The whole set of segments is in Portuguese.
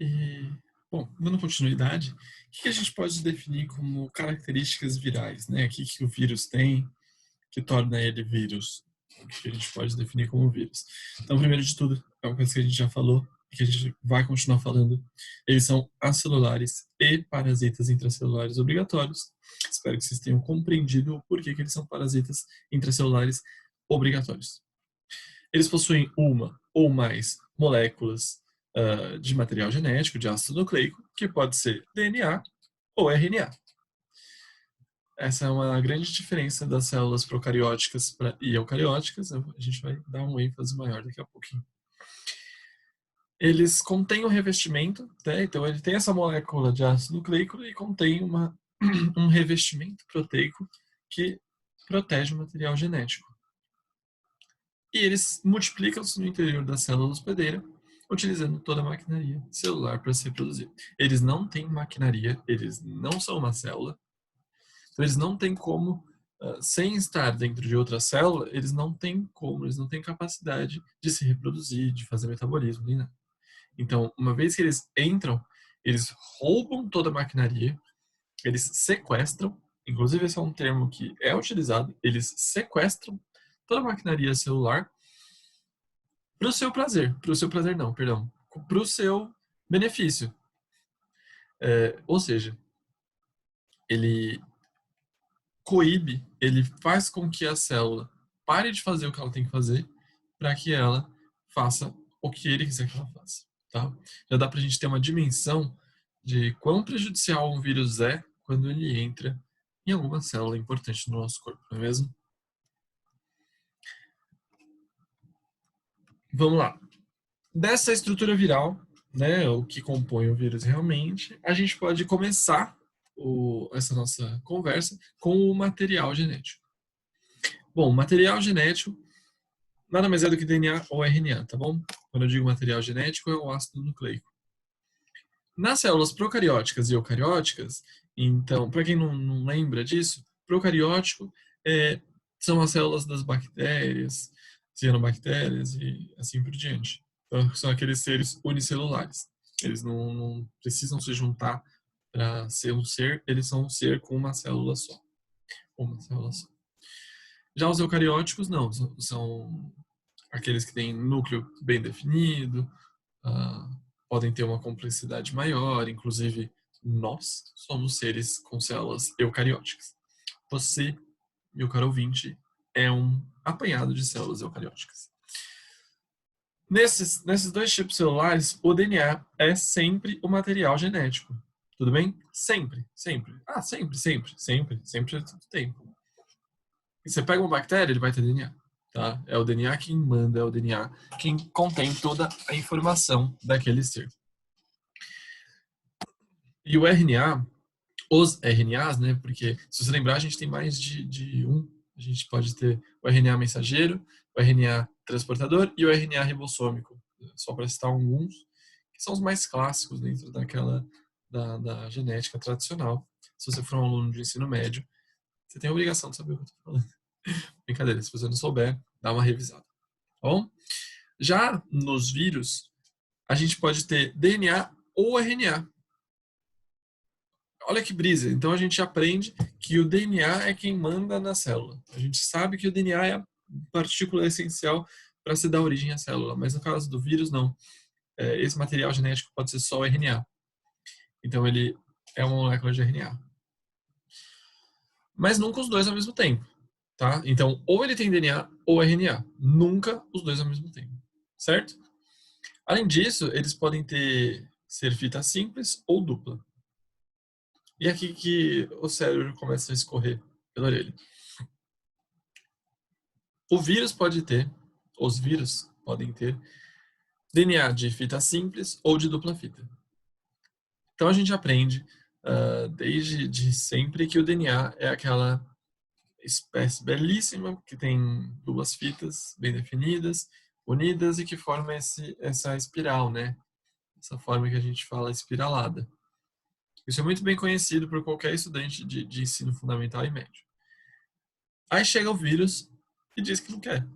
E, bom, dando continuidade, o que a gente pode definir como características virais, né? O que o vírus tem que torna ele vírus? O que a gente pode definir como vírus? Então, primeiro de tudo, é uma coisa que a gente já falou e que a gente vai continuar falando. Eles são acelulares e parasitas intracelulares obrigatórios. Espero que vocês tenham compreendido o porquê que eles são parasitas intracelulares obrigatórios. Eles possuem uma ou mais moléculas de material genético, de ácido nucleico, que pode ser DNA ou RNA. Essa é uma grande diferença das células procarióticas e eucarióticas. A gente vai dar um ênfase maior daqui a pouquinho. Eles contêm um revestimento, né? Então ele tem essa molécula de ácido nucleico e contém um revestimento proteico que protege o material genético. E eles multiplicam-se no interior da célula hospedeira, utilizando toda a maquinaria celular para se reproduzir. Eles não têm maquinaria, eles não são uma célula, então eles não têm como, sem estar dentro de outra célula, eles não têm capacidade de se reproduzir, de fazer metabolismo, nem nada. Então, uma vez que eles entram, eles roubam toda a maquinaria, eles sequestram, inclusive esse é um termo que é utilizado, eles sequestram toda a maquinaria celular para o seu prazer. Para o seu prazer não, perdão. Para o seu benefício. Ou seja, ele coíbe, ele faz com que a célula pare de fazer o que ela tem que fazer para que ela faça o que ele quiser que ela faça. Tá? Já dá para a gente ter uma dimensão de quão prejudicial um vírus é quando ele entra em alguma célula importante no nosso corpo, não é mesmo? Vamos lá. Dessa estrutura viral, né, o que compõe o vírus realmente, a gente pode começar essa nossa conversa com o material genético. Bom, o material genético nada mais é do que DNA ou RNA, tá bom? Quando eu digo material genético, é o ácido nucleico. Nas células procarióticas e eucarióticas, então, para quem não lembra disso, procariótico são as células das bactérias, cianobactérias e assim por diante. Então, são aqueles seres unicelulares. Eles não precisam se juntar para ser um ser, eles são um ser com uma célula só. Uma célula só. Já os eucarióticos, não, são aqueles que têm núcleo bem definido, podem ter uma complexidade maior, inclusive nós somos seres com células eucarióticas. Você, meu caro ouvinte, é um apanhado de células eucarióticas. Nesses dois tipos celulares, o DNA é sempre o material genético. Tudo bem? Sempre, sempre. Sempre é todo tempo. E você pega uma bactéria, ele vai ter DNA. Tá? É o DNA quem manda, é o DNA quem contém toda a informação daquele ser. E o RNA, os RNAs, né? Porque, se você lembrar, a gente tem mais de um. A gente pode ter o RNA mensageiro, o RNA transportador e o RNA ribossômico. Só para citar alguns, que são os mais clássicos dentro da genética tradicional. Se você for um aluno de ensino médio, você tem a obrigação de saber o que eu estou falando. Brincadeira, se você não souber, dá uma revisada. Tá bom? Já nos vírus, a gente pode ter DNA ou RNA. Olha que brisa. Então a gente aprende que o DNA é quem manda na célula. A gente sabe que o DNA é a partícula essencial para se dar origem à célula, mas no caso do vírus, não. Esse material genético pode ser só o RNA. Então ele é uma molécula de RNA. Mas nunca os dois ao mesmo tempo. Tá? Então, ou ele tem DNA ou RNA. Nunca os dois ao mesmo tempo. Certo? Além disso, eles podem ser fita simples ou dupla. E aqui que o cérebro começa a escorrer pela orelha. Os vírus podem ter DNA de fita simples ou de dupla fita. Então a gente aprende desde de sempre que o DNA é aquela espécie belíssima que tem duas fitas bem definidas, unidas e que forma essa espiral, né? Essa forma que a gente fala espiralada. Isso é muito bem conhecido por qualquer estudante de ensino fundamental e médio. Aí chega o vírus e diz que não quer.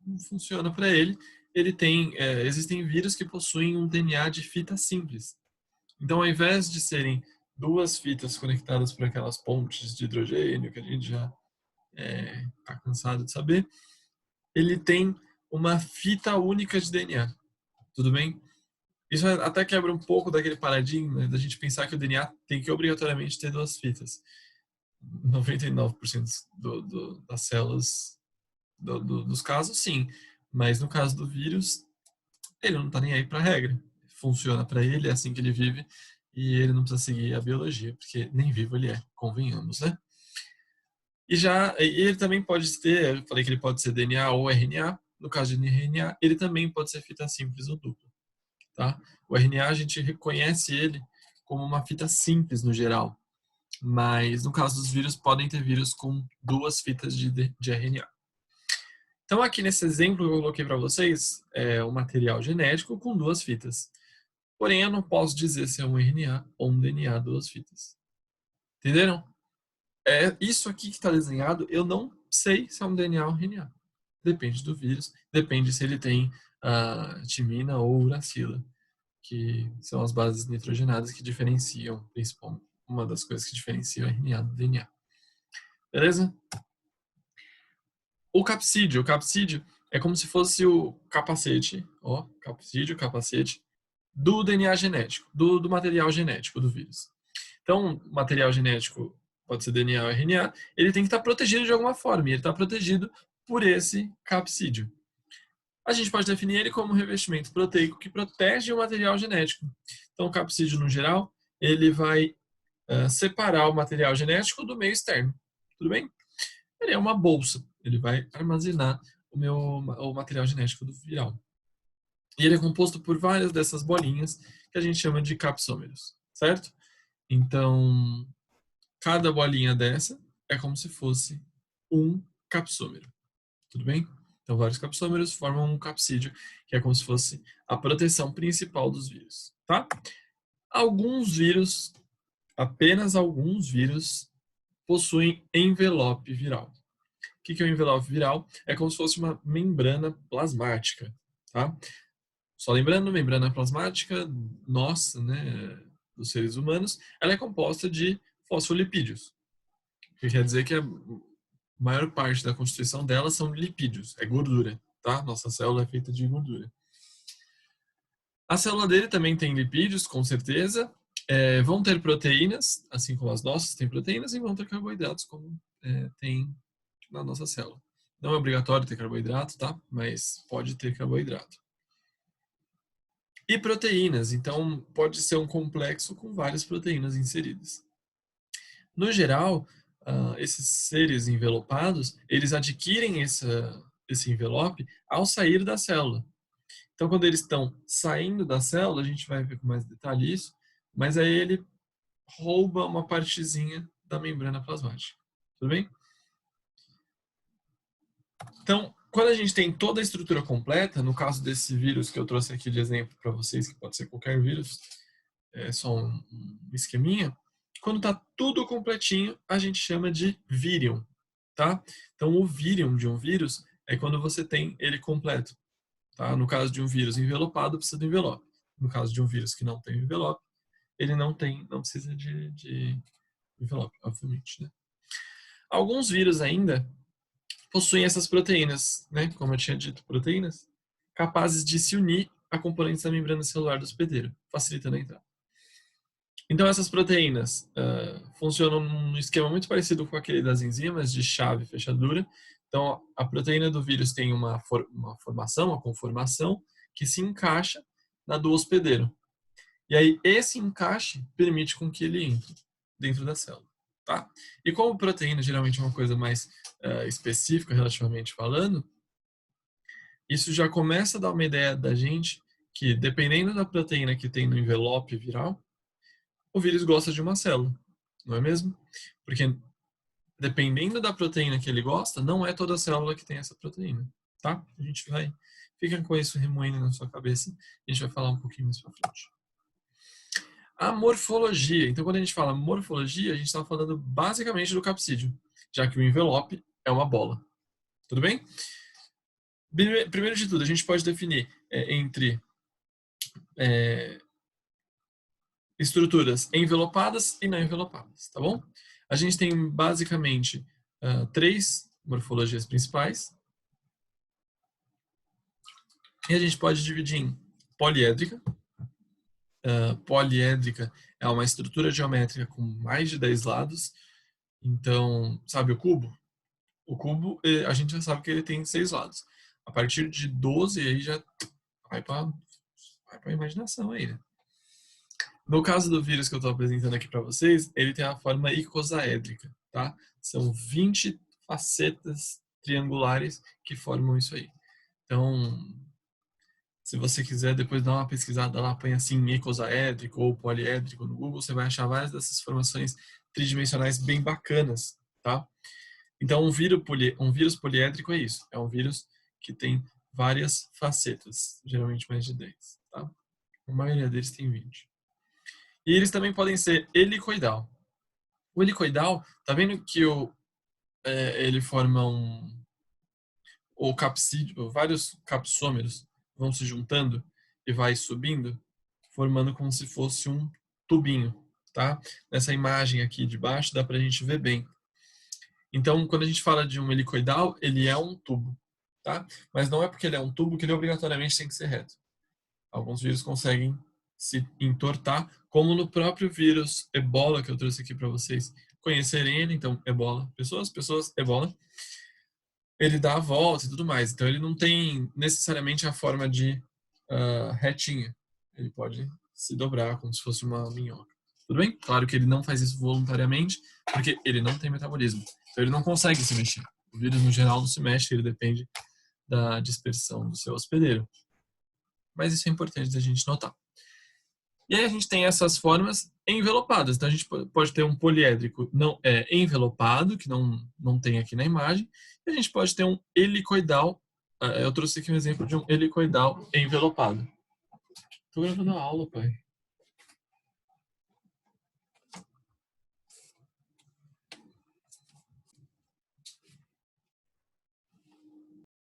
Não funciona para ele. Existem vírus que possuem um DNA de fita simples. Então, ao invés de serem duas fitas conectadas por aquelas pontes de hidrogênio que a gente já está cansado de saber, ele tem uma fita única de DNA. Tudo bem? Isso até quebra um pouco daquele paradigma da gente pensar que o DNA tem que obrigatoriamente ter duas fitas. 99% das células dos casos, sim. Mas no caso do vírus, ele não está nem aí para a regra. Funciona para ele, é assim que ele vive, e ele não precisa seguir a biologia, porque nem vivo ele é, convenhamos, né? E ele também pode ter, eu falei que ele pode ser DNA ou RNA. No caso de RNA, ele também pode ser fita simples ou dupla. Tá? O RNA a gente reconhece ele como uma fita simples no geral, mas no caso dos vírus podem ter vírus com duas fitas de RNA. Então aqui nesse exemplo que eu coloquei para vocês é um material genético com duas fitas. Porém eu não posso dizer se é um RNA ou um DNA duas fitas. Entenderam? É isso aqui que está desenhado, eu não sei se é um DNA ou RNA. Depende do vírus, depende se ele tem timina ou uracila, que são as bases nitrogenadas que diferenciam, principalmente, uma das coisas que diferenciam o RNA do DNA. Beleza? O capsídeo é como se fosse o capacete, ó, capacete do DNA genético, do material genético do vírus. Então, o material genético pode ser DNA ou RNA, ele tem que estar protegido de alguma forma, e ele está protegido por esse capsídeo. A gente pode definir ele como um revestimento proteico que protege o material genético. Então, o capsídeo, no geral, ele vai separar o material genético do meio externo. Tudo bem? Ele é uma bolsa. Ele vai armazenar o material genético do viral. E ele é composto por várias dessas bolinhas que a gente chama de capsômeros, certo? Então, cada bolinha dessa é como se fosse um capsômero. Tudo bem? Então, vários capsômeros formam um capsídeo, que é como se fosse a proteção principal dos vírus, tá? Alguns vírus, apenas alguns vírus, possuem envelope viral. O que é o envelope viral? É como se fosse uma membrana plasmática, tá? Só lembrando, membrana plasmática, nossa, né, dos seres humanos, ela é composta de fosfolipídios, que quer dizer que a maior parte da constituição dela são lipídios, é gordura, tá? Nossa célula é feita de gordura. A célula dele também tem lipídios, com certeza. Vão ter proteínas, assim como as nossas têm proteínas, e vão ter carboidratos, como tem na nossa célula. Não é obrigatório ter carboidrato, tá? Mas pode ter carboidrato. E proteínas, então pode ser um complexo com várias proteínas inseridas. No geral, esses seres envelopados, eles adquirem esse envelope ao sair da célula. Então, quando eles estão saindo da célula, a gente vai ver com mais detalhe isso, mas aí ele rouba uma partezinha da membrana plasmática. Tudo bem? Então, quando a gente tem toda a estrutura completa, no caso desse vírus que eu trouxe aqui de exemplo para vocês, que pode ser qualquer vírus, é só um esqueminha, quando está tudo completinho, a gente chama de vírion, tá? Então, o vírion de um vírus é quando você tem ele completo, tá? No caso de um vírus envelopado, precisa do envelope. No caso de um vírus que não tem envelope, ele não precisa de envelope, obviamente, né? Alguns vírus ainda possuem essas proteínas, né? Como eu tinha dito, proteínas capazes de se unir a componentes da membrana celular do hospedeiro, facilitando a entrada. Então, essas proteínas funcionam num esquema muito parecido com aquele das enzimas de chave e fechadura. Então, a proteína do vírus tem uma formação, uma conformação, que se encaixa na do hospedeiro. E aí, esse encaixe permite com que ele entre dentro da célula. Tá? E como proteína geralmente é uma coisa mais específica, relativamente falando, isso já começa a dar uma ideia da gente que, dependendo da proteína que tem no envelope viral, o vírus gosta de uma célula, não é mesmo? Porque dependendo da proteína que ele gosta, não é toda célula que tem essa proteína, tá? A gente vai, fica com isso remoendo na sua cabeça, a gente vai falar um pouquinho mais pra frente. A morfologia. Então, quando a gente fala morfologia, a gente está falando basicamente do capsídeo, já que o envelope é uma bola. Tudo bem? Primeiro de tudo, a gente pode definir entre estruturas envelopadas e não envelopadas, tá bom? A gente tem basicamente 3 morfologias principais. E a gente pode dividir em poliédrica. Poliédrica é uma estrutura geométrica com mais de 10 lados. Então, sabe o cubo? O cubo, a gente já sabe que ele tem 6 lados. A partir de 12, aí já vai para a imaginação aí, né? No caso do vírus que eu estou apresentando aqui para vocês, ele tem a forma icosaédrica, tá? São 20 facetas triangulares que formam isso aí. Então, se você quiser depois dar uma pesquisada lá, põe assim icosaédrico ou poliédrico no Google, você vai achar várias dessas formações tridimensionais bem bacanas, tá? Então, um vírus poliédrico é isso. É um vírus que tem várias facetas, geralmente mais de 10, tá? A maioria deles tem 20. E eles também podem ser helicoidal. O helicoidal, tá vendo que ele forma o capsídeo, vários capsômeros vão se juntando e vai subindo, formando como se fosse um tubinho, tá? Nessa imagem aqui de baixo dá pra gente ver bem. Então, quando a gente fala de um helicoidal, ele é um tubo, tá? Mas não é porque ele é um tubo que ele obrigatoriamente tem que ser reto. Alguns vírus conseguem se entortar, como no próprio vírus Ebola que eu trouxe aqui para vocês conhecerem ele. Então, Ebola, pessoas, Ebola. Ele dá a volta e tudo mais. Então, ele não tem necessariamente a forma de retinha. Ele pode se dobrar como se fosse uma minhoca. Tudo bem? Claro que ele não faz isso voluntariamente, porque ele não tem metabolismo. Então, ele não consegue se mexer. O vírus, no geral, não se mexe, ele depende da dispersão do seu hospedeiro. Mas isso é importante da gente notar. E aí a gente tem essas formas envelopadas. Então a gente pode ter um poliédrico envelopado, que não tem aqui na imagem, e a gente pode ter um helicoidal. Eu trouxe aqui um exemplo de um helicoidal envelopado. Tô gravando a aula, pai.